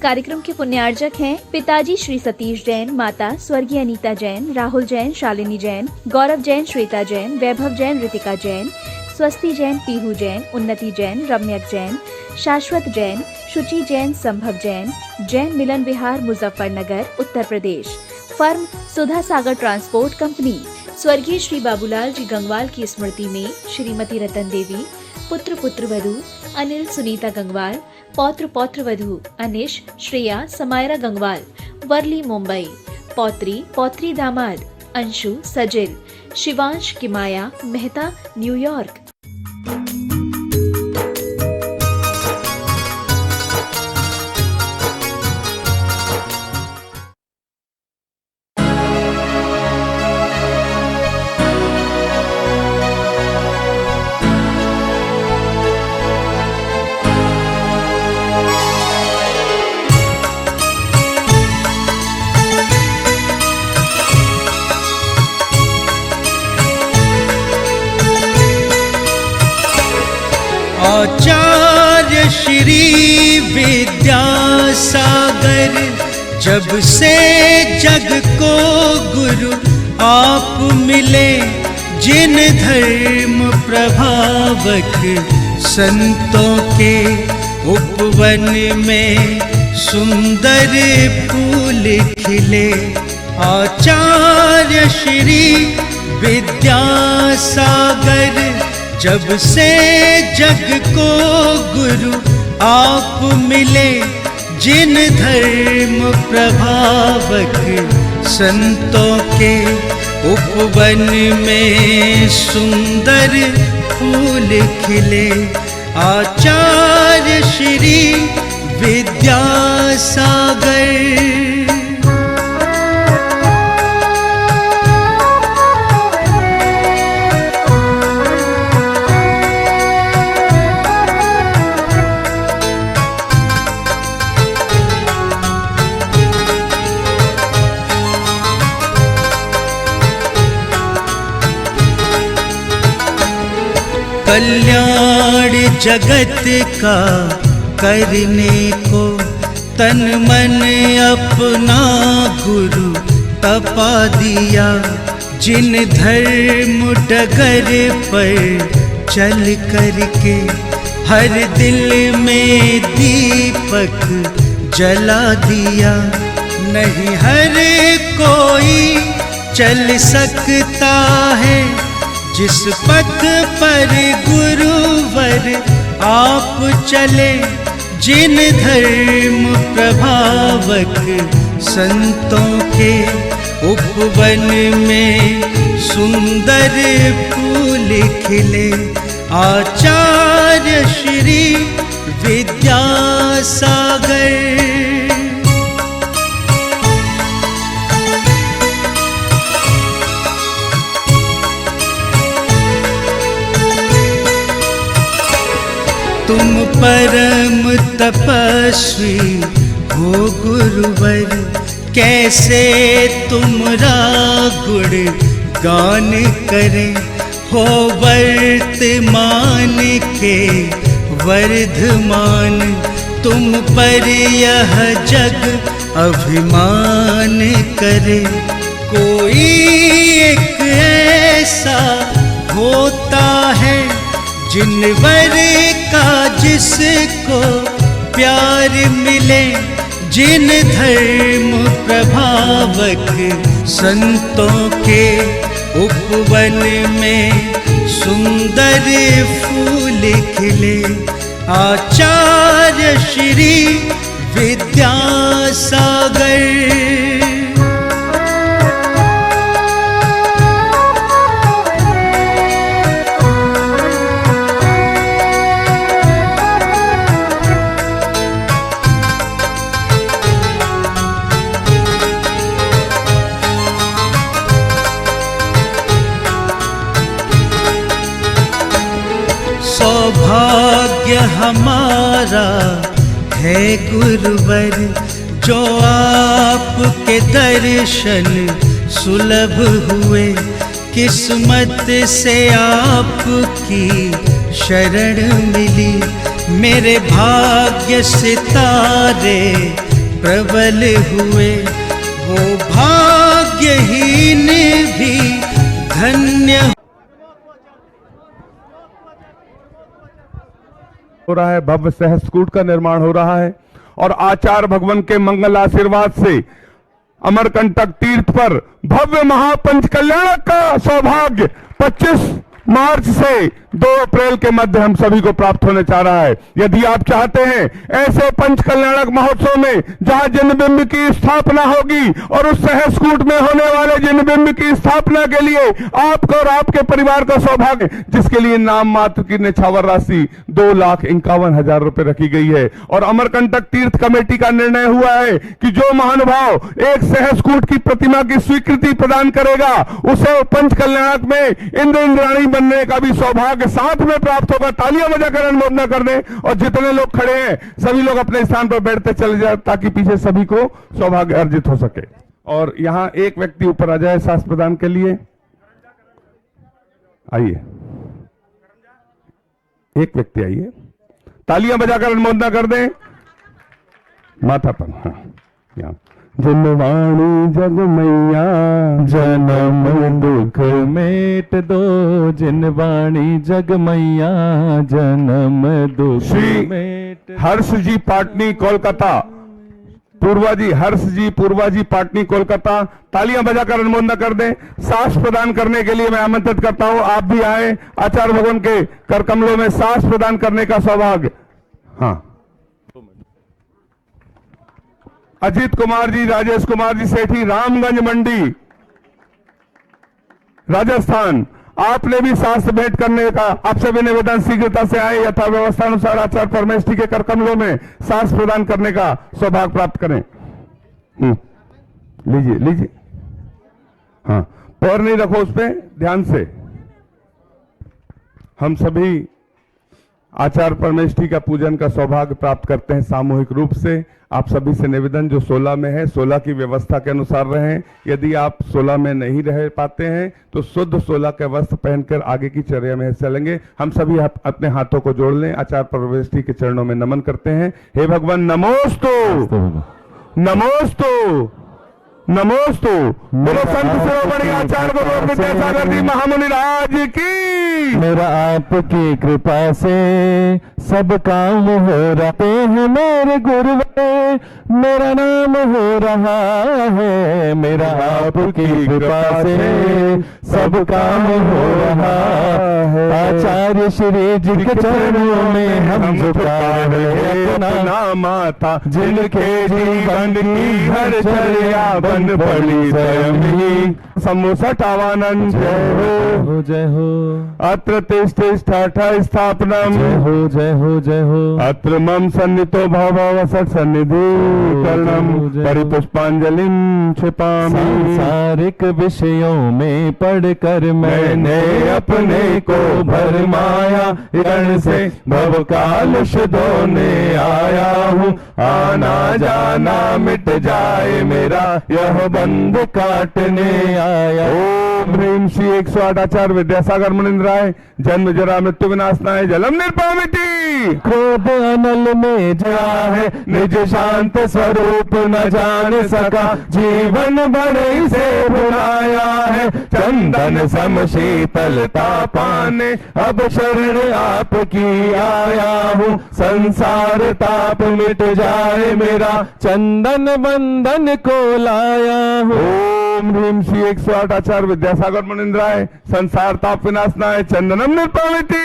कार्यक्रम के पुण्यार्जक हैं पिताजी श्री सतीश जैन, माता स्वर्गीय अनीता जैन, राहुल जैन, शालिनी जैन, गौरव जैन, श्वेता जैन, वैभव जैन, ऋतिका जैन, स्वस्ति जैन, पीहू जैन, उन्नति जैन, रम्यक जैन, शाश्वत जैन, शुचि जैन, संभव जैन, जैन मिलन विहार, मुजफ्फरनगर, उत्तर प्रदेश। फर्म सुधा सागर ट्रांसपोर्ट कंपनी। स्वर्गीय श्री बाबूलाल जी गंगवाल की स्मृति में श्रीमती रतन देवी, पुत्र पुत्रवधू अनिल सुनीता गंगवाल, पौत्र पौत्रवधू अनिश श्रेया समायरा गंगवाल, वर्ली मुंबई, पौत्री पौत्री दामाद अंशु सजिल, शिवांश किमाया मेहता न्यूयॉर्क। आचार्य श्री विद्यासागर जब से जग को गुरु आप मिले, जिन धर्म प्रभावक संतों के उपवन में सुंदर फूल खिले। आचार्य श्री विद्यासागर जब से जग को गुरु आप मिले, जिन धर्म प्रभावक संतों के उपवन में सुंदर फूल खिले। आचार्य श्री विद्यासागर। कल्याण जगत का करने को तन मन अपना गुरु तपा दिया, जिन धर्म डगर पर चल करके हर दिल में दीपक जला दिया। नहीं हर कोई चल सकता है जिस पथ पर गुरुवर आप चले, जिन धर्म प्रभावक संतों के उपवन में सुंदर फूल खिले। आचार्य श्री विद्यासागर। तुम परम तपस्वी हो गुरुवर, कैसे तुमरा गुण गान करें। हो वर्तमान के वर्धमान, तुम पर यह जग अभिमान करे। कोई एक ऐसा होता है जिनवर का जिसको प्यार मिले, जिन धर्म प्रभावक संतों के उपवन में सुंदर फूल खिले। आचार्य श्री विद्यासागर। सौभाग्य हमारा है गुरुवर, जो आपके दर्शन सुलभ हुए। किस्मत से आपकी शरण मिली, मेरे भाग्य सितारे प्रबल हुए, वो भाग्यहीन भी धन्य हो रहा है। भव्य सहस्कूट का निर्माण हो रहा है और आचार्य भगवान के मंगल आशीर्वाद से अमरकंटक तीर्थ पर भव्य महापंच कल्याणक का सौभाग्य 25 मार्च से 2 अप्रैल के मध्य हम सभी को प्राप्त होने जा रहा है। यदि आप चाहते हैं ऐसे पंच कल्याणक महोत्सव में जहां जिनबिंब की स्थापना होगी और उस सहस्कूट में होने वाले जिनबिंब की स्थापना के लिए आपको और आपके परिवार का सौभाग्य, जिसके लिए नाम मात्र की निछावर राशि 2,51,000 रुपए रखी गई है। और अमरकंटक तीर्थ कमेटी का निर्णय हुआ है कि जो महानुभाव एक सहस्कूट की प्रतिमा की स्वीकृति प्रदान करेगा उसे पंच कल्याणक में इंद्र इंद्राणी बनने का भी सौभाग्य साथ में प्राप्त होगा। तालियां बजाकर अनुमोदन कर दें और जितने लोग खड़े हैं सभी लोग अपने स्थान पर बैठते चले जाए ताकि पीछे सभी को सौभाग्य अर्जित हो सके। और यहां एक व्यक्ति ऊपर आ जाए शास्त्र प्रदान के लिए, आइए एक व्यक्ति आइए, तालियां बजाकर अनुमोदन कर दें माथा पर। हाँ, यहां जिनवाणी जग मैया जन्म दुख मेट दो, जिनवाणी जग मैया जन्म दुख मेट। हर्ष जी पाटनी कोलकाता, पूर्वा जी, हर्ष जी पूर्वा जी पाटनी कोलकाता, तालियां बजाकर अनुमोदन कर दें। सास प्रदान करने के लिए मैं आमंत्रित करता हूं, आप भी आए। आचार्य भगवान के कर कमलों में सास प्रदान करने का सौभाग्य। हाँ, अजीत कुमार जी, राजेश कुमार जी सेठी, रामगंज मंडी, राजस्थान, आपने भी शास्त्र भेंट करने का आपसे भी निवेदन, शीघ्रता से आए, यथा व्यवस्था अनुसार आचार्य परमेष्ठी के कर कमलों में शास्त्र प्रदान करने का सौभाग्य प्राप्त करें। लीजिए लीजिए, हाँ, पैर नहीं रखो उस पर, ध्यान से। हम सभी आचार्य परमेष्ठी का पूजन का सौभाग्य प्राप्त करते हैं सामूहिक रूप से। आप सभी से निवेदन, जो 16 में है 16 की व्यवस्था के अनुसार रहें। यदि आप 16 में नहीं रह पाते हैं तो शुद्ध 16 के वस्त्र पहनकर आगे की चर्या में चलेंगे। हम सभी अपने हाथों को जोड़ लें, आचार्य परमेष्ठी के चरणों में नमन करते हैं। हे भगवान नमोस्तु नमोस्तु नमोस्तु। बोलो संत शिरोमणि आचार्य गुरु विद्यासागर जी महामुनि राज की। मेरा आपकी कृपा से सब काम हो रहे हैं मेरे गुरुवे, मेरा नाम हो रहा है। मेरा आपकी कृपा से सब काम हो रहा है। आचार्य श्री जी के चरणों में हम झुका रहे अपना माथा, जिनके जीवन की हर चर्या बन पड़ी स्वयं ही। समोसा टावानंद जय हो जय हो। अत्र तिष्ठा स्थापनम जय हो जय हो जय हो। अत्र मम सन्नितो भववसत् सन्निधि करणम परिपुष्पांजलिम क्षिपामि। सांसारिक विषयों में पढ़कर मैंने अपने को भरमाया, रण से भव काल धोने आया हूँ। आना जाना मिट जाए मेरा, यह बंध काटने आया। ओम ह्रीम श्री 108 आचार्य विद्यासागर मुनिंद्राय। जन्म जरा मृत्यु विनाशनाय जलम निर्पामिति। क्रोध अनल में जा है, निज शांत स्वरूप न जान सका। जीवन बड़े से बुलाया है, चंदन सम शीतलता पाने। अब शरण आपकी आया हूँ, संसार ताप मिट जाए मेरा। चंदन बंधन को लाया हूँ। ओम ह्रीम श्री 108 आचार्य विद्यासागर मुनिंद्राय। संसार ताप विनाशनाय चंदनम निर्पामिति।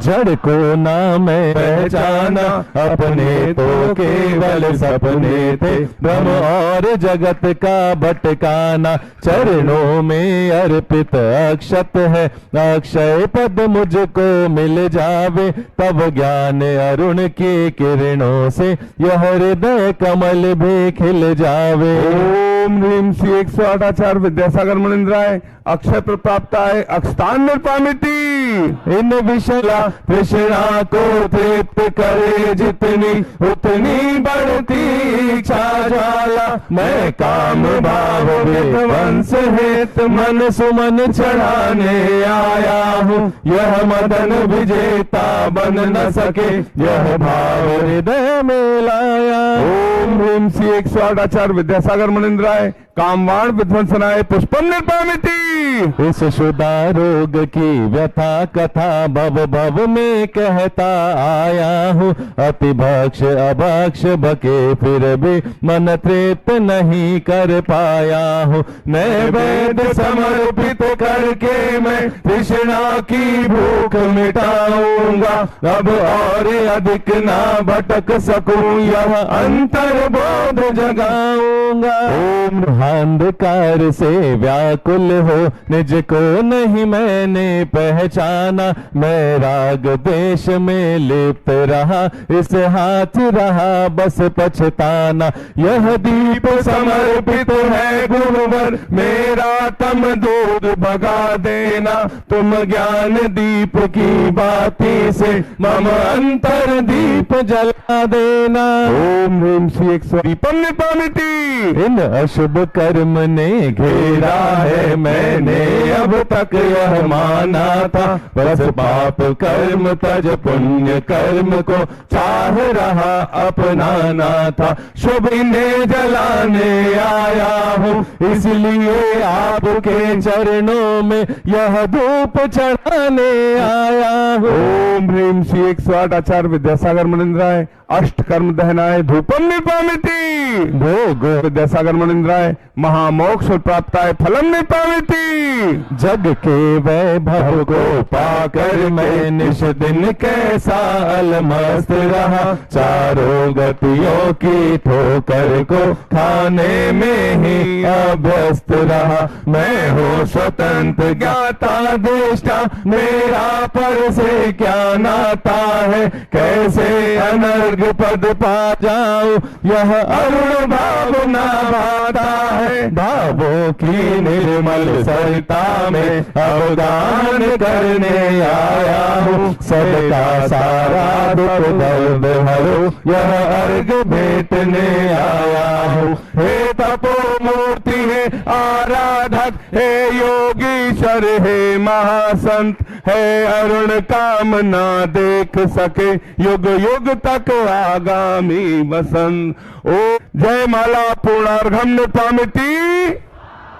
जड़ को ना मैं पहचाना, अपने तो केवल सपने थे। ब्रह्म और जगत का भटकाना, चरणों में अर्पित अक्षत है। अक्षय पद मुझको मिल जावे, तब ज्ञान अरुण की किरणों से यह हृदय कमल भी खिल जावे। ओम ह्रीम श्री 108 आचार्य विद्यासागर मुनिंद्राय अक्षय प्राप्ताय अक्षतान निर्पामिति। इन विषया तृष्णा को तृप्त करे जितनी उतनी बढ़ती इच्छा ज्वाला। मैं काम भाव विध्वंस हेत मन सुमन चढ़ाने आया हूँ। यह मदन विजेता बन न सके यह भाव हृदय में लाया। ओम ह्रीम श्री 108 आचार्य विद्यासागर मुनिंद्राय कामवाण विध्वंसनाय पुष्पम निर्पामिति। इस शुदा रोग की व्यथा कथा भव भव में कहता आया हूँ। अति भक्ष अभक्ष बके फिर भी मन तृप्त नहीं कर पाया हूँ। नैवेद्य समर्पित करके मैं तृष्णा की भूख मिटाऊंगा। अब और अधिक ना भटक सकूं यह अंतर्बोध जगाऊंगा। ओम अंधकार से व्याकुल हो निज को नहीं मैंने पहचाना। मैं राग देश में लिप्त रहा इस हाथ रहा बस पछताना। यह दीप समर्पित है गुरुवर मेरा तम दूध भगा देना। तुम ज्ञान दीप की बाती से मम अंतर दीप जला देना। ओम ह्रीम श्री 100 दीपम निर्पामिति। इन अशुभ कर्म ने घेरा है मैंने अब तक यह माना था। बस पाप कर्म तज पुण्य कर्म को चाह रहा अपनाना था। शुभ इन्हें जलाने आया हूँ इसलिए आपके चरणों में यह धूप चढ़ाने आया हूँ। ओम ह्रीम श्री 108 आचार्य विद्यासागर मुनिंद्राय अष्ट कर्म दहनाय धूपम निर्पामिति। भोग विद्यासागर मुनिंद्राय महामोक्ष प्राप्ताय फलम निर्पामिति। जग के वैभव को पाकर मैं निश दिन कैसा अलमस्त रहा। चारों गतियों की ठोकर को खाने में ही अभ्यस्त रहा। मैं हूँ स्वतंत्र ज्ञाता दृष्टा मेरा पर से क्या नाता है। कैसे अनर्घ पद पा जाऊं यह अरुण भावना भाता है। भावों की निर्मल सरिता में अवदान करने आया हूँ। सबका सारा दुख दर्द हरो यह अर्घ भेटने आया हूँ। हे तपो मूर्ति है आराधक हे योगीश्वर हे महासंत है अरुण कामना देख सके युग युग तक आगामी वसंत। ओ जय माला पूर्णार्घम निर्पामिति।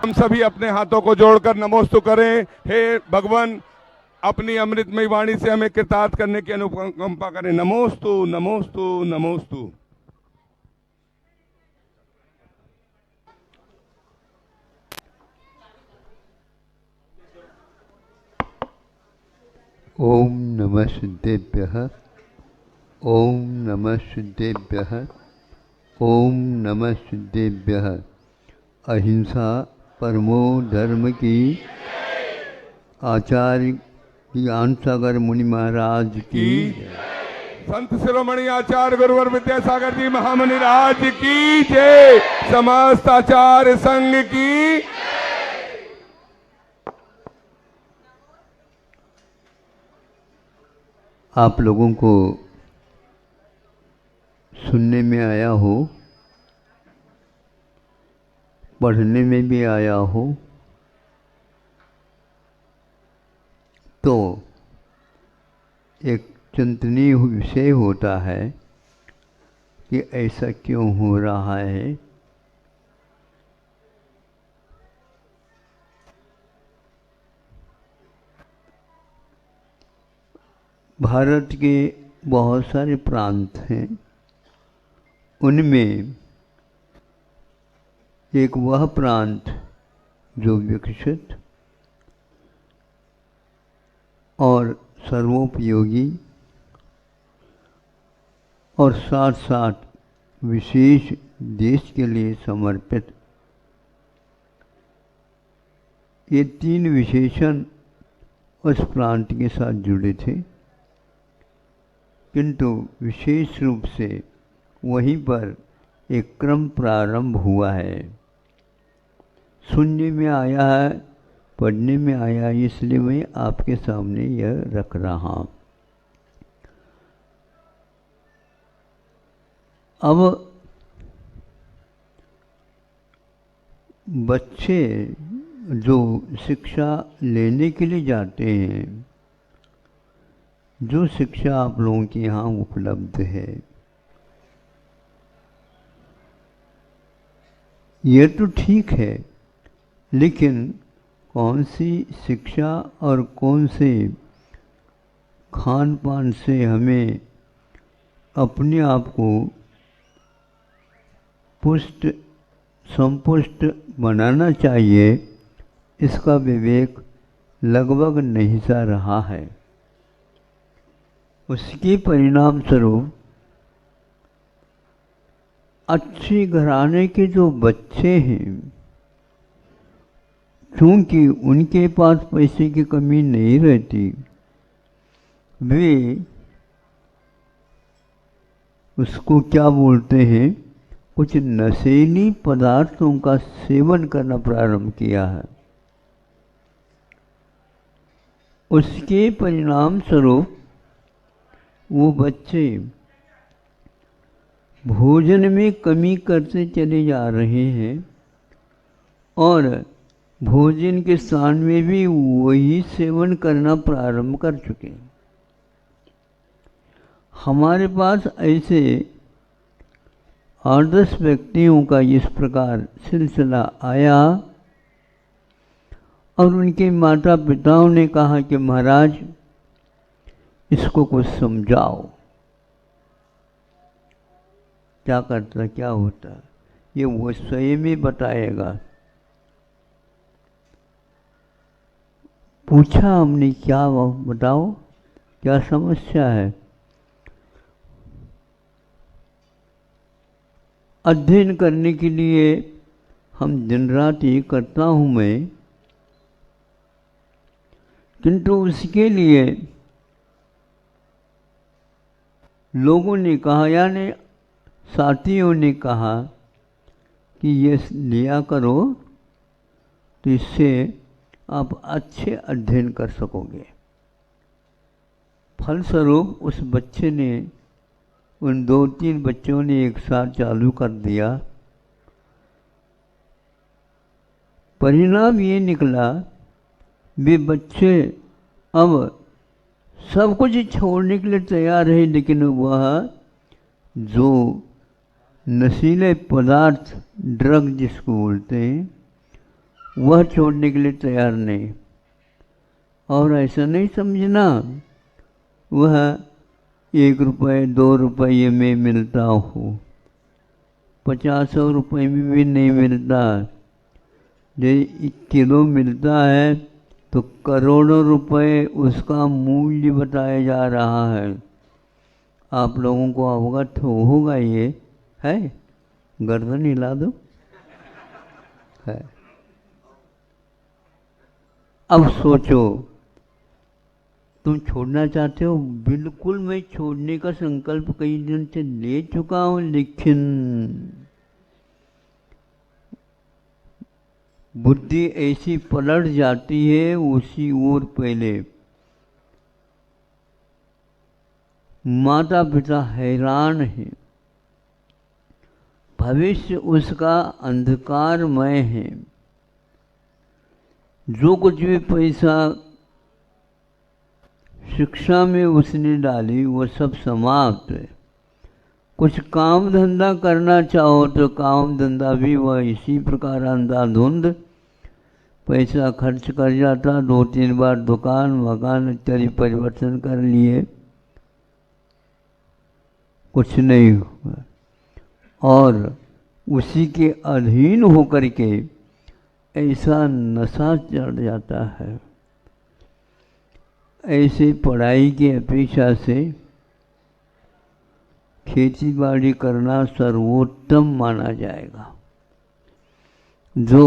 हम सभी अपने हाथों को जोड़कर नमोस्तु करें। हे भगवान अपनी अमृतमयी वाणी से हमें कृतार्थ करने की अनुकंपा करें। नमोस्तु नमोस्तु नमोस्तु। ओम नमः सिद्धेभ्यः। ओम नमः सिद्धेभ्यः। ओम नमः सिद्धेभ्यः। अहिंसा परमो धर्म की आचार्य ज्ञान सागर मुनि महाराज की संत शिरोमणि आचार्य गुरुवर विद्यासागर जी महामुनि राज की जय। समस्त आचार्य संघ की। आप लोगों को सुनने में आया हो, पढ़ने में भी आया हो, तो एक चिंतनीय विषय होता है कि ऐसा क्यों हो रहा है। भारत के बहुत सारे प्रांत हैं, उनमें एक वह प्रांत जो विकसित और सर्वोपयोगी और साथ साथ विशेष देश के लिए समर्पित, ये तीन विशेषण उस प्रांत के साथ जुड़े थे, किंतु विशेष रूप से वहीं पर एक क्रम प्रारंभ हुआ है सुनने में आया है, पढ़ने में आया है, इसलिए मैं आपके सामने यह रख रहा हूँ। अब बच्चे जो शिक्षा लेने के लिए जाते हैं, जो शिक्षा आप लोगों के यहाँ उपलब्ध है, ये तो ठीक है, लेकिन कौन सी शिक्षा और कौन से खान पान से हमें अपने आप को पुष्ट संपुष्ट बनाना चाहिए, इसका विवेक लगभग नहीं सा रहा है। उसके परिणाम स्वरूप अच्छे घराने के जो बच्चे हैं, क्योंकि उनके पास पैसे की कमी नहीं रहती, वे उसको क्या बोलते हैं, कुछ नशीली पदार्थों का सेवन करना प्रारंभ किया है। उसके परिणाम स्वरूप वो बच्चे भोजन में कमी करते चले जा रहे हैं और भोजन के स्थान में भी वही सेवन करना प्रारंभ कर चुके हैं। हमारे पास ऐसे 8-10 व्यक्तियों का इस प्रकार सिलसिला आया और उनके माता पिताओं ने कहा कि महाराज इसको कुछ समझाओ। क्या करता, क्या होता, ये वो स्वयं ही बताएगा। पूछा हमने, क्या बताओ, क्या समस्या है? अध्ययन करने के लिए हम दिन रात ये करता हूँ मैं, किंतु उसके लिए लोगों ने कहा, यानी साथियों ने कहा कि ये लिया करो तो इससे आप अच्छे अध्ययन कर सकोगे। फलस्वरूप उस बच्चे ने, उन 2-3 बच्चों ने एक साथ चालू कर दिया। परिणाम ये निकला, वे बच्चे अब सब कुछ छोड़ने के लिए तैयार है, लेकिन वह जो नशीले पदार्थ, ड्रग जिसको बोलते हैं, वह छोड़ने के लिए तैयार नहीं। और ऐसा नहीं समझना वह 1 रुपये 2 रुपये में मिलता हो, 50 रुपये में भी नहीं मिलता। जो 1 किलो मिलता है तो करोड़ों रुपए उसका मूल्य बताया जा रहा है। आप लोगों को अवगत होगा ये है, गर्दन हिला दो है। अब सोचो, तुम छोड़ना चाहते हो? बिल्कुल, मैं छोड़ने का संकल्प कई दिन से ले चुका हूँ, लेकिन बुद्धि ऐसी पलट जाती है उसी ओर। पहले माता पिता हैरान है, भविष्य उसका अंधकारमय है। जो कुछ भी पैसा शिक्षा में उसने डाली वो सब समाप्त है। कुछ काम धंधा करना चाहो तो काम धंधा भी वह इसी प्रकार अंधाधुंध पैसा खर्च कर जाता। 2-3 बार दुकान मकान इत्यादि परिवर्तन कर लिए, कुछ नहीं हुआ। और उसी के अधीन होकर के ऐसा नशा चढ़ जाता है। ऐसे पढ़ाई की अपेक्षा से खेती बाड़ी करना सर्वोत्तम माना जाएगा, जो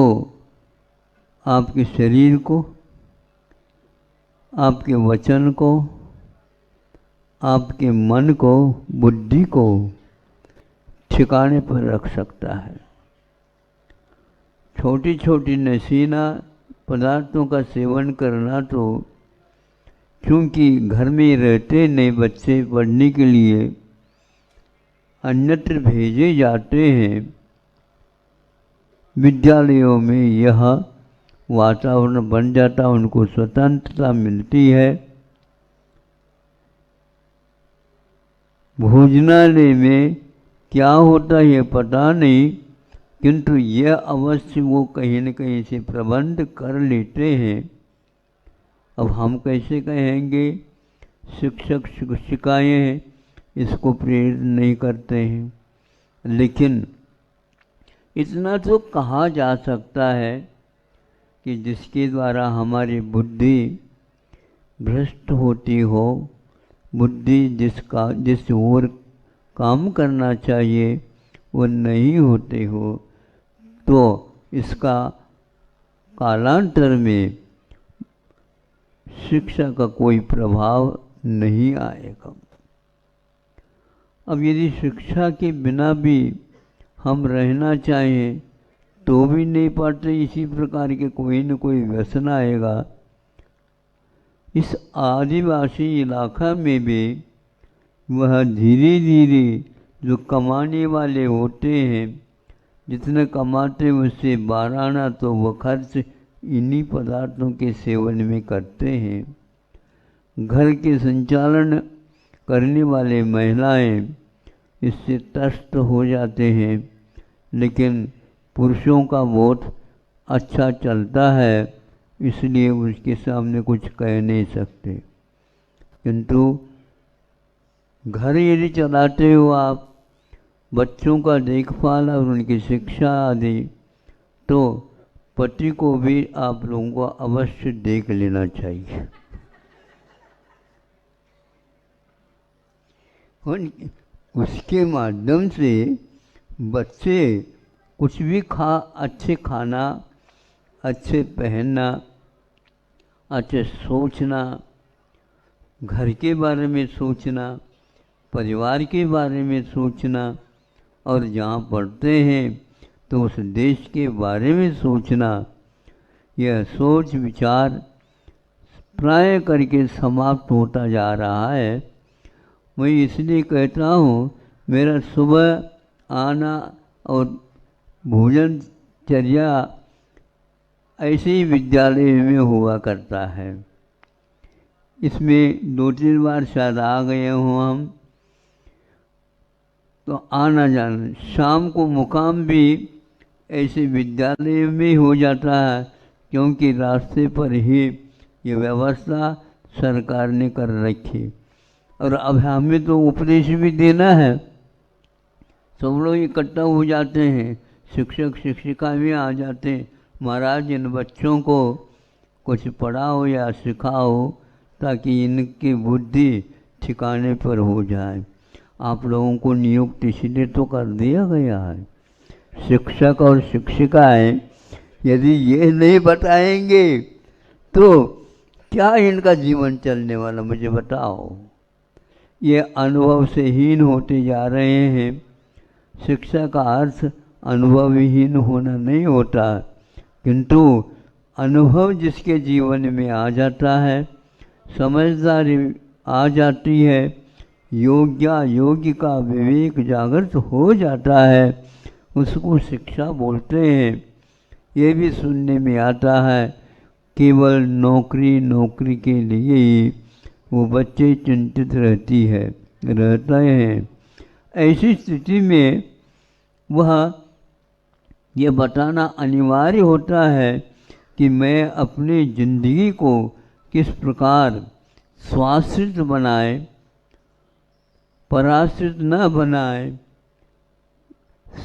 आपके शरीर को, आपके वचन को, आपके मन को, बुद्धि को ठिकाने पर रख सकता है। छोटी छोटी नशीला पदार्थों का सेवन करना तो क्योंकि घर में रहते नहीं बच्चे पढ़ने के लिए अन्यत्र भेजे जाते हैं, विद्यालयों में यह वातावरण बन जाता, उनको स्वतंत्रता मिलती है। भोजनालय में क्या होता है पता नहीं, किंतु यह अवश्य वो कहीं न कहीं से प्रबंध कर लेते हैं। अब हम कैसे कहेंगे, शिक्षक शिक्षिकाएँ इसको प्रेरित नहीं करते हैं, लेकिन इतना तो कहा जा सकता है कि जिसके द्वारा हमारी बुद्धि भ्रष्ट होती हो, बुद्धि जिस ओर काम करना चाहिए वो नहीं होते हो, तो इसका कालांतर में शिक्षा का कोई प्रभाव नहीं आएगा। अब यदि शिक्षा के बिना भी हम रहना चाहें तो भी नहीं पाते, इसी प्रकार के कोई न कोई व्यसन आएगा। इस आदिवासी इलाका में भी वह धीरे धीरे जो कमाने वाले होते हैं, जितने कमाते उससे 12 आना तो वह खर्च इन्हीं पदार्थों के सेवन में करते हैं। घर के संचालन करने वाले महिलाएं इससे त्रस्त हो जाते हैं, लेकिन पुरुषों का बहुत अच्छा चलता है, इसलिए उसके सामने कुछ कह नहीं सकते। किंतु घर यदि चलाते हो आप, बच्चों का देखभाल और उनकी शिक्षा आदि, तो पति को भी आप लोगों को अवश्य देख लेना चाहिए। उसके माध्यम से बच्चे कुछ भी अच्छे खाना, अच्छे पहनना, अच्छे सोचना, घर के बारे में सोचना, परिवार के बारे में सोचना, और जहाँ पढ़ते हैं तो उस देश के बारे में सोचना, यह सोच विचार प्राय करके समाप्त होता जा रहा है। मैं इसलिए कहता हूँ, मेरा सुबह आना और भोजन चर्या ऐसे ही विद्यालय में हुआ करता है। इसमें 2-3 बार शायद आ गए हों हम, तो आना जाना, शाम को मुकाम भी ऐसे विद्यालय में हो जाता है, क्योंकि रास्ते पर ही ये व्यवस्था सरकार ने कर रखी। और अब हमें तो उपदेश भी देना है, सब लोग इकट्ठा हो जाते हैं, शिक्षक शिक्षिका भी आ जाते हैं, महाराज इन बच्चों को कुछ पढ़ाओ या सिखाओ ताकि इनकी बुद्धि ठिकाने पर हो जाए। आप लोगों को नियुक्त इसलिए तो कर दिया गया है। शिक्षक और शिक्षिकाएं यदि ये नहीं बताएंगे तो क्या इनका जीवन चलने वाला, मुझे बताओ। ये अनुभव से हीन होते जा रहे हैं। शिक्षा का अर्थ अनुभवहीन होना नहीं होता, किंतु अनुभव जिसके जीवन में आ जाता है, समझदारी आ जाती है, योग्य का विवेक जागृत हो जाता है, उसको शिक्षा बोलते हैं। ये भी सुनने में आता है, केवल नौकरी के लिए ही वो बच्चे चिंतित रहते हैं। ऐसी स्थिति में वह ये बताना अनिवार्य होता है कि मैं अपनी जिंदगी को किस प्रकार स्वाश्रित बनाए, पराश्रित न बनाए,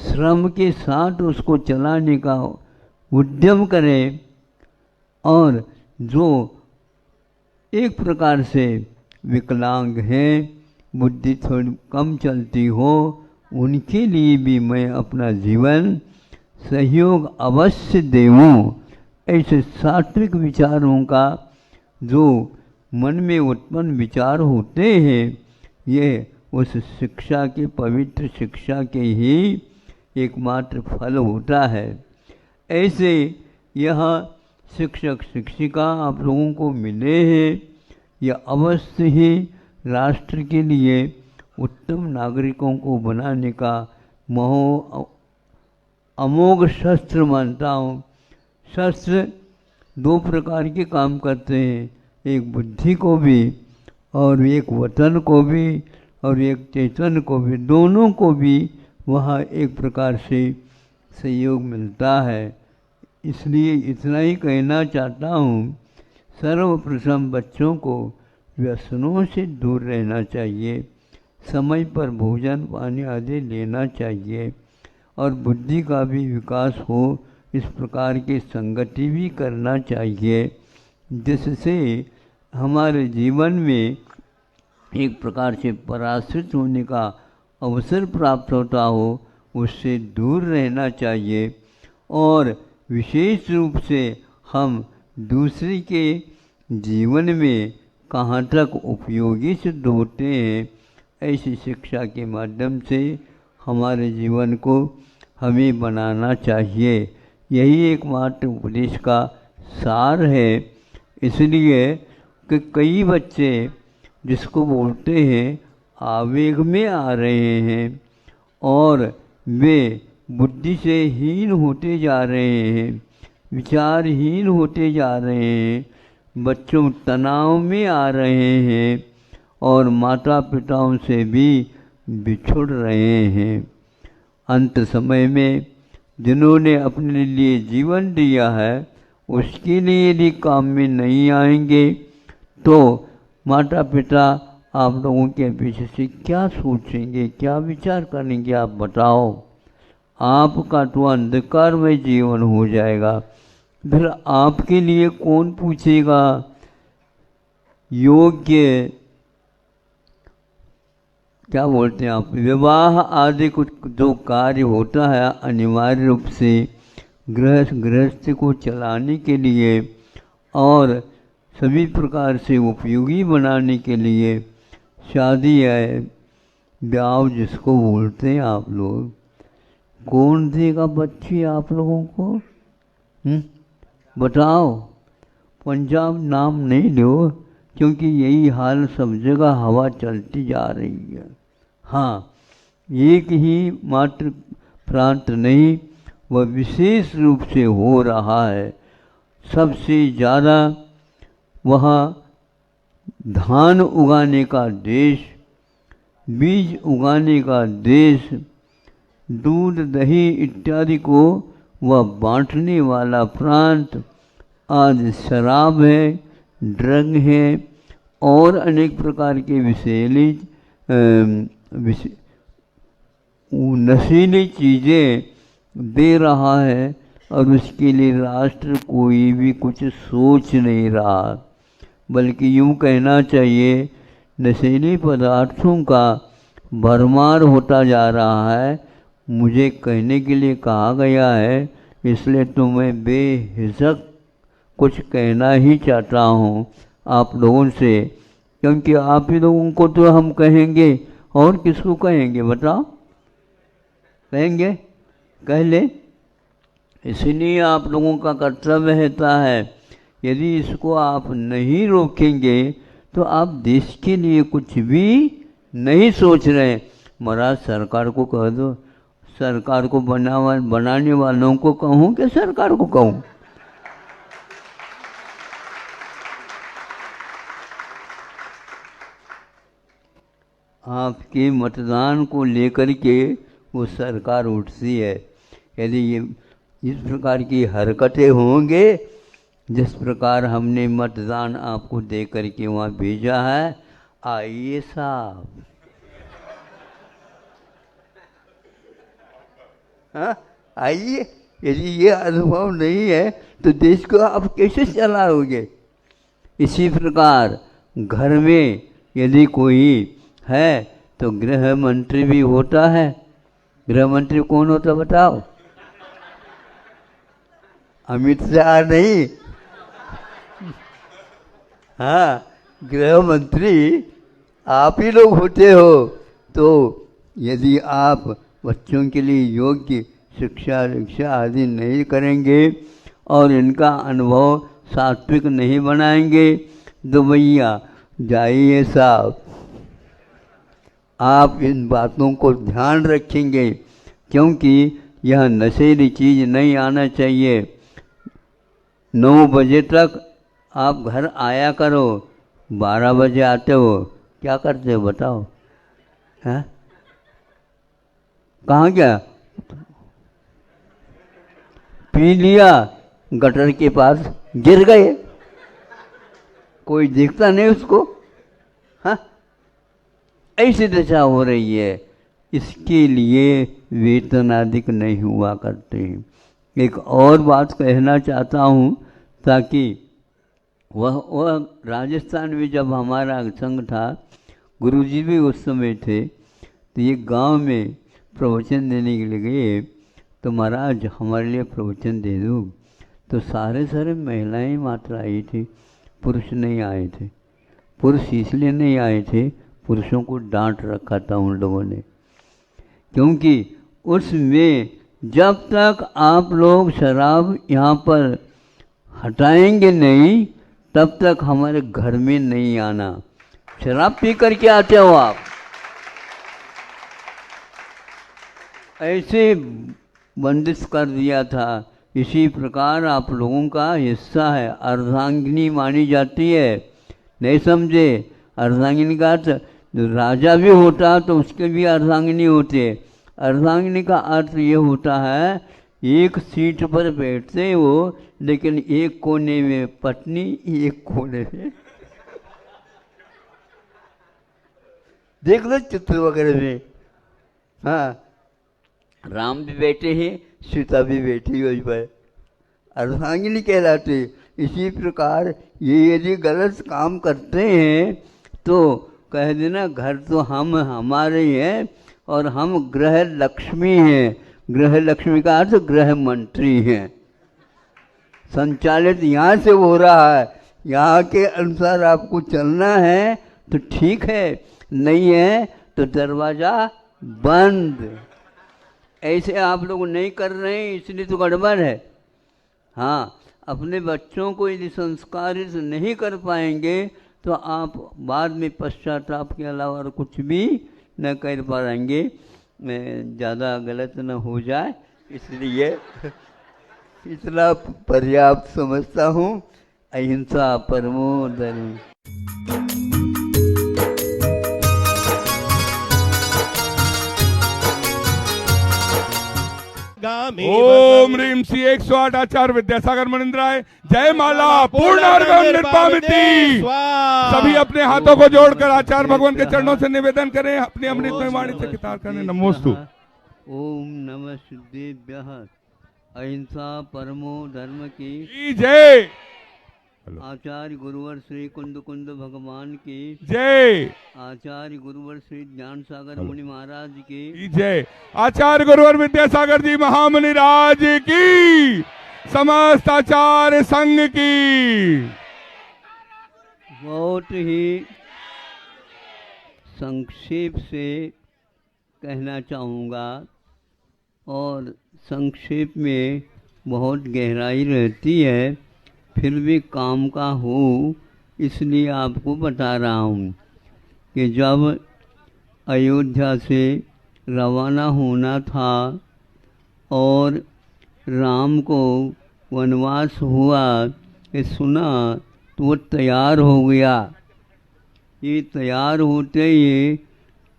श्रम के साथ उसको चलाने का उद्यम करें, और जो एक प्रकार से विकलांग हैं, बुद्धि थोड़ी कम चलती हो, उनके लिए भी मैं अपना जीवन सहयोग अवश्य देऊं। ऐसे सात्विक विचारों का जो मन में उत्पन्न विचार होते हैं, ये उस शिक्षा के, पवित्र शिक्षा के ही एकमात्र फल होता है। ऐसे यहाँ शिक्षक शिक्षिका आप लोगों को मिले हैं, यह अवश्य ही राष्ट्र के लिए उत्तम नागरिकों को बनाने का अमोघ शस्त्र मानता हूँ। शस्त्र दो प्रकार के काम करते हैं, एक बुद्धि को भी और एक वतन को भी और एक चेतन को भी, दोनों को भी वहाँ एक प्रकार से सहयोग मिलता है। इसलिए इतना ही कहना चाहता हूँ, सर्वप्रथम बच्चों को व्यसनों से दूर रहना चाहिए, समय पर भोजन पानी आदि लेना चाहिए और बुद्धि का भी विकास हो इस प्रकार की संगति भी करना चाहिए, जिससे हमारे जीवन में एक प्रकार से पराश्रित होने का अवसर प्राप्त होता हो, उससे दूर रहना चाहिए। और विशेष रूप से हम दूसरे के जीवन में कहाँ तक उपयोगी सिद्ध होते हैं, ऐसी शिक्षा के माध्यम से हमारे जीवन को हमें बनाना चाहिए। यही एकमात्र उपदेश का सार है। इसलिए कि कई बच्चे जिसको बोलते हैं आवेग में आ रहे हैं और वे बुद्धि से हीन होते जा रहे हैं, विचारहीन होते जा रहे हैं, बच्चों तनाव में आ रहे हैं और माता पिताओं से भी बिछुड़ रहे हैं। अंत समय में जिन्होंने अपने लिए जीवन दिया है उसके लिए यदि काम में नहीं आएंगे तो माता पिता आप लोगों के पीछे से क्या सोचेंगे, क्या विचार करेंगे, आप बताओ। आपका तो अंधकारमय जीवन हो जाएगा, फिर आपके लिए कौन पूछेगा। योग्य क्या बोलते हैं आप, विवाह आदि कुछ जो कार्य होता है अनिवार्य रूप से गृहस्थ को चलाने के लिए और सभी प्रकार से उपयोगी बनाने के लिए शादी है, ब्याह जिसको बोलते हैं आप लोग, कौन देगा बच्ची आप लोगों को? बताओ। पंजाब नाम नहीं लो, क्योंकि यही हाल सब जगह हवा चलती जा रही है। हाँ, एक ही मात्र प्रांत नहीं, वह विशेष रूप से हो रहा है। सबसे ज़्यादा वहाँ धान उगाने का देश, बीज उगाने का देश, दूध दही इत्यादि को वह बांटने वाला प्रांत, आज शराब है, ड्रग है और अनेक प्रकार के नशीली चीज़ें दे रहा है और उसके लिए राष्ट्र कोई भी कुछ सोच नहीं रहा, बल्कि यूँ कहना चाहिए नशीले पदार्थों का भरमार होता जा रहा है। मुझे कहने के लिए कहा गया है, इसलिए तो मैं बेहिचक कुछ कहना ही चाहता हूँ आप लोगों से, क्योंकि आप ही लोगों को तो हम कहेंगे और किसको कहेंगे बताओ? कहेंगे, कह ले। इसलिए आप लोगों का कर्तव्य रहता है, यदि इसको आप नहीं रोकेंगे तो आप देश के लिए कुछ भी नहीं सोच रहे। महाराज सरकार को कह दो, सरकार को बनाने वालों को कहूँ कि सरकार को कहूँ? आपके मतदान को लेकर के वो सरकार उठती है। यदि ये इस प्रकार की हरकतें होंगे, जिस प्रकार हमने मतदान आपको दे करके वहाँ भेजा है, आइए साहब, हाँ आइए। यदि ये अनुभव नहीं है तो देश को आप कैसे चलाओगे? इसी प्रकार घर में यदि कोई है तो गृह मंत्री भी होता है। गृह मंत्री कौन होता बताओ? अमित शाह नहीं, हाँ गृह मंत्री आप ही लोग होते हो। तो यदि आप बच्चों के लिए योग्य शिक्षा दीक्षा आदि नहीं करेंगे और इनका अनुभव सात्विक नहीं बनाएंगे तो भैया जाइए साहब, आप इन बातों को ध्यान रखेंगे क्योंकि यह नशेली चीज़ नहीं आना चाहिए। 9 बजे तक आप घर आया करो, 12 बजे आते हो, क्या करते हो बताओ? हैं? कहाँ गया? पी लिया, गटर के पास गिर गए, कोई देखता नहीं उसको। हाँ, ऐसी दशा हो रही है। इसके लिए वेतन अधिक नहीं हुआ करते हैं। एक और बात कहना चाहता हूँ ताकि वह राजस्थान में जब हमारा संघ था, गुरुजी भी उस समय थे, तो ये गांव में प्रवचन देने के लिए गए। तो महाराज हमारे लिए प्रवचन दे दो, तो सारे महिलाएं मात्र आई थी, पुरुष नहीं आए थे। पुरुष इसलिए नहीं आए थे, पुरुषों को डांट रखा था उन लोगों ने, क्योंकि उसमें जब तक आप लोग शराब यहाँ पर हटाएंगे नहीं तब तक हमारे घर में नहीं आना। शराब पी करके आते हो आप, ऐसे बंदिश कर दिया था। इसी प्रकार आप लोगों का हिस्सा है, अर्धांगिनी मानी जाती है, नहीं समझे? अर्धांगिनी का अर्थ राजा भी होता तो उसके भी अर्धांगिनी होते। अर्धांगिनी का अर्थ ये होता है एक सीट पर बैठते हो लेकिन एक कोने में पत्नी, एक कोने में देख लो चित्र वगैरह में। हाँ, राम भी बैठे हैं, सीता भी बैठी हुई पर, अर्धांगिनी कहलाते। इसी प्रकार ये यदि गलत काम करते हैं तो कह देना घर तो हम हमारे हैं और हम गृह लक्ष्मी हैं। गृह लक्ष्मी का अर्थ गृह मंत्री हैं। संचालित यहाँ से हो रहा है, यहाँ के अनुसार आपको चलना है तो ठीक है, नहीं है तो दरवाज़ा बंद। ऐसे आप लोग नहीं कर रहे हैं इसलिए तो गड़बड़ है। हाँ, अपने बच्चों को यदि संस्कारित नहीं कर पाएंगे तो आप बाद में पश्चाताप के अलावा और कुछ भी न कर पाएंगे। मैं ज़्यादा गलत न हो जाए इसलिए इतना पर्याप्त समझता हूँ। अहिंसा परमो धर्म। ओम ह्रीम श्री 108 आचार्य विद्यासागर मनिंद्राय जय माला पूर्णार्घम निर्पामिति। सभी अपने हाथों को जोड़कर आचार्य भगवान के चरणों से निवेदन करें, अपनी अमृतमय वाणी से कितार करें। नमोस्तु। ओम नमः शुद्धेभ्यः अहिंसा परमो धर्म की जय। आचार्य गुरुवर श्री कुंद कुंद भगवान की जय। आचार्य गुरुवर श्री ज्ञान सागर मुनि महाराज की जय। आचार्य गुरुवर विद्यासागर जी महामुनि राज की, समस्त आचार्य संघ की। बहुत ही संक्षेप से कहना चाहूँगा और संक्षेप में बहुत गहराई रहती है, फिर भी काम का हो इसलिए आपको बता रहा हूँ कि जब अयोध्या से रवाना होना था और राम को वनवास हुआ ये सुना तो वो तैयार हो गया। ये तैयार होते ही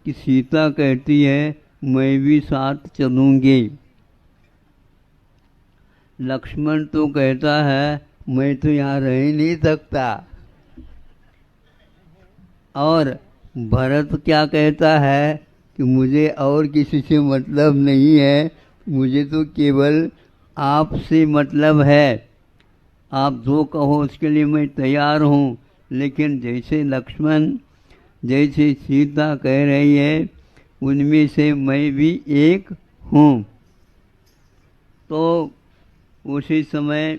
कि सीता कहती है मैं भी साथ चलूँगी। लक्ष्मण तो कहता है मैं तो यहाँ रह ही नहीं सकता। और भरत क्या कहता है कि मुझे और किसी से मतलब नहीं है, मुझे तो केवल आपसे मतलब है, आप जो कहो उसके लिए मैं तैयार हूँ। लेकिन जैसे लक्ष्मण जैसे सीता कह रही है उनमें से मैं भी एक हूँ। तो उसी समय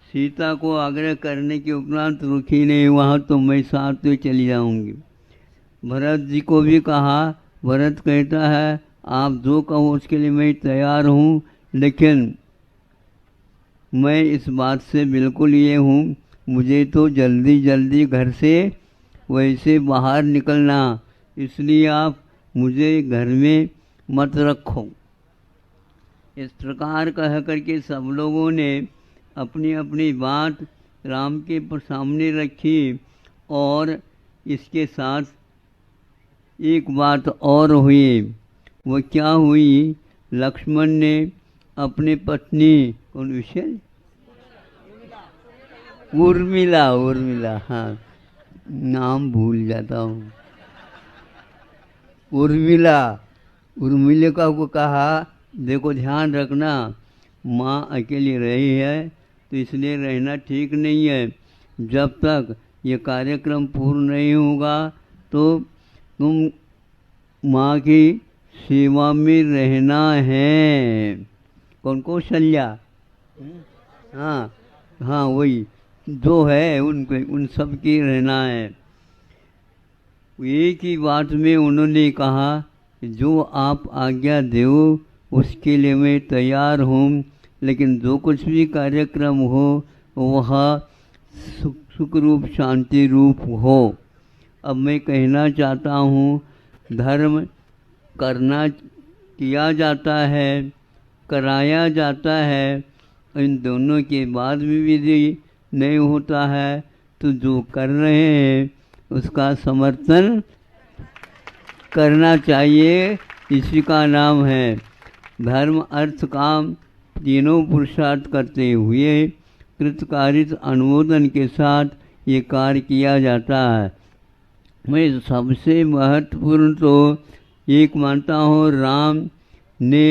सीता को आग्रह करने के उपरांत रुकी नहीं, वहाँ तो मैं साथ में चली जाऊँगी। भरत जी को भी कहा, भरत कहता है आप जो कहो उसके लिए मैं तैयार हूँ, लेकिन मैं इस बात से बिल्कुल ये हूँ, मुझे तो जल्दी जल्दी घर से वैसे बाहर निकलना, इसलिए आप मुझे घर में मत रखो। इस प्रकार कह करके सब लोगों ने अपनी अपनी बात राम के सामने रखी। और इसके साथ एक बात और हुई। वो क्या हुई? लक्ष्मण ने अपनी पत्नी, कौन विषय, उर्मिला, उर्मिला, हाँ नाम भूल जाता हूँ, उर्मिला को कहा, देखो ध्यान रखना, माँ अकेली रही है तो इसलिए रहना ठीक नहीं है। जब तक ये कार्यक्रम पूर्ण नहीं होगा तो तुम माँ की सेवा में रहना है। कौन? कौशल्या, हाँ हाँ वही जो है, उन सब की रहना है। एक ही बात में उन्होंने कहा, जो आप आज्ञा दो उसके लिए मैं तैयार हूँ, लेकिन जो कुछ भी कार्यक्रम हो वह सुख रूप शांति रूप हो। अब मैं कहना चाहता हूँ, धर्म किया जाता है, कराया जाता है, इन दोनों के बाद भी विधि नहीं होता है तो जो कर रहे हैं उसका समर्थन करना चाहिए। इसी का नाम है धर्म अर्थ काम तीनों पुरुषार्थ करते हुए कृतकारित अनुमोदन के साथ ये कार्य किया जाता है। मैं सबसे महत्वपूर्ण तो एक मानता हूँ, राम ने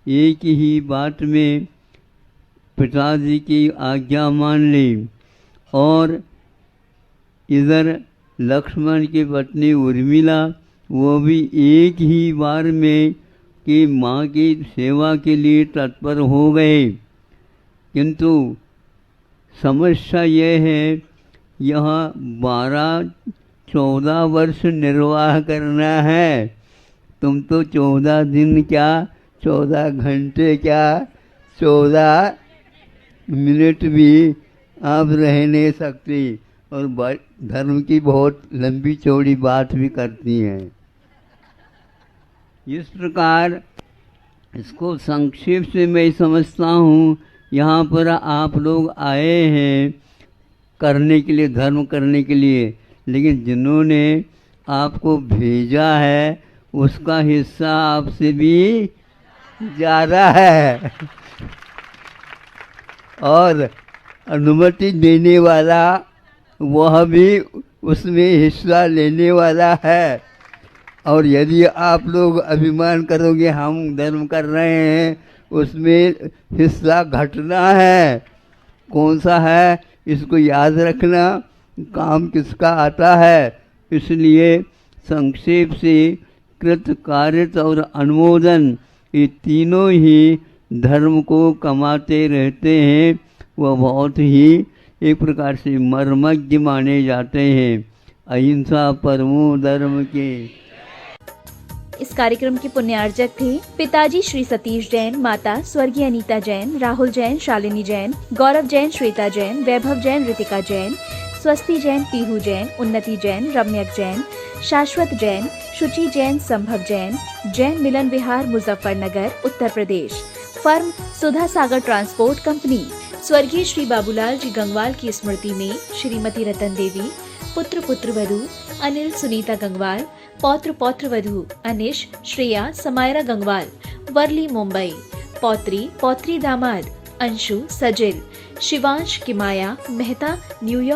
एक ही बात में पिताजी की आज्ञा मान ली, और इधर लक्ष्मण की पत्नी उर्मिला वो भी एक ही बार में कि माँ की सेवा के लिए तत्पर हो गए। किंतु समस्या यह है, यहाँ 12-14 वर्ष निर्वाह करना है। तुम तो 14 दिन क्या, 14 घंटे क्या, 14 मिनट भी आप रह नहीं सकती, और धर्म की बहुत लंबी चौड़ी बात भी करती हैं। इस प्रकार इसको संक्षेप से मैं समझता हूँ, यहाँ पर आप लोग आए हैं करने के लिए, धर्म करने के लिए, लेकिन जिन्होंने आपको भेजा है उसका हिस्सा आपसे भी ज़्यादा है, और अनुमति देने वाला वह भी उसमें हिस्सा लेने वाला है। और यदि आप लोग अभिमान करोगे हम धर्म कर रहे हैं, उसमें हिस्सा घटना है। कौन सा है इसको याद रखना, काम किसका आता है। इसलिए संक्षेप से कृत, कारित और अनुमोदन ये तीनों ही धर्म को कमाते रहते हैं। वह बहुत ही एक प्रकार से मर्मज्ञ माने जाते हैं। अहिंसा परमो धर्म के। इस कार्यक्रम के पुण्यार्जक थे पिताजी श्री सतीश जैन, माता स्वर्गीय अनीता जैन, राहुल जैन, शालिनी जैन, गौरव जैन, श्वेता जैन, वैभव जैन, रितिका जैन, स्वस्ति जैन, पीहू जैन, उन्नति जैन, रम्यक जैन, शाश्वत जैन, शुचि जैन, संभव जैन, जैन मिलन विहार, मुजफ्फरनगर, उत्तर प्रदेश। फर्म सुधा सागर ट्रांसपोर्ट कंपनी। स्वर्गीय श्री बाबूलाल जी गंगवाल की स्मृति में श्रीमती रतन देवी, पुत्र पुत्रवधू अनिल सुनीता गंगवाल, पौत्र पौत्रवधू अनिश श्रेया समायरा गंगवाल, वर्ली मुंबई, पौत्री पौत्री दामाद अंशु सजिल, शिवांश किमाया मेहता न्यूयॉर्क।